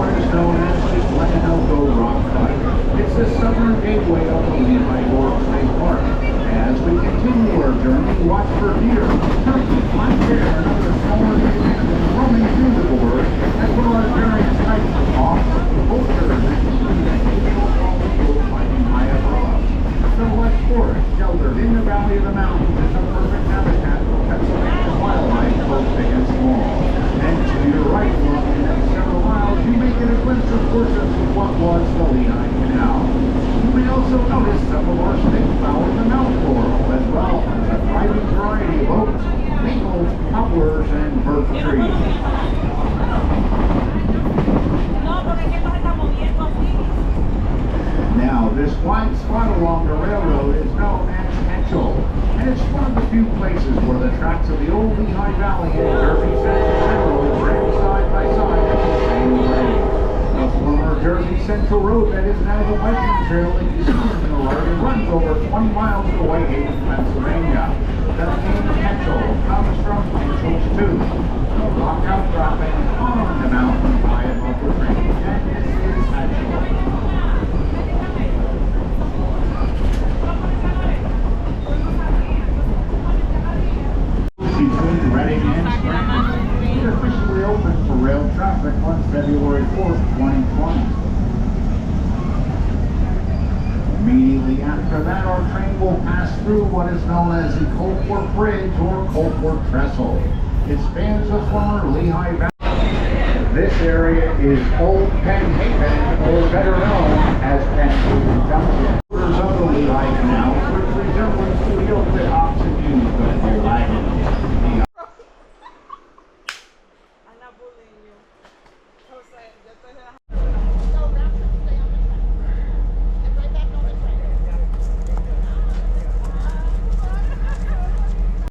what is known as the Planalto Rock Cut. It's the southern gateway of the Lehigh Gorge State Park. As we continue our journey, watch for deer, turkey, black bear, and other smaller game animals roaming through the gorge, as well as various types of hawks, vultures, and even the occasional bald eagle flying high above. The West Forest, sheltered in the valley of the mountains, is a perfect habitat for Pennsylvania wildlife, both big and small. And to your right, along the next several miles, you may get a glimpse of portions of what was the Lehigh Canal. You may also notice some of our state fowl in the mountain laurel, as well as a thriving variety of oaks, maples, poplars, and birch trees. Now, this wide spot along the railroad is known as Henschel, and it's one of the few places where the tracks of the old Lehigh Valley and Jersey Central Railroad ran side by side at the same grade. The former Jersey Central Road that is now the Legend Trail that you see in the road and runs over 20 miles to Whitehaven, Pennsylvania. The name Henschel comes from Henschel's Tooth, a rock outcropping on the mountain high above the train, and this is Henschel. Between Reading and Scranton, it officially opened for rail traffic on February 4th, 2020. Immediately after that, our train will pass through what is known as the Colport Bridge or Colport Trestle. It spans the former Lehigh Valley. This area is Old Penn Haven, or better known as Penn Haven Junction.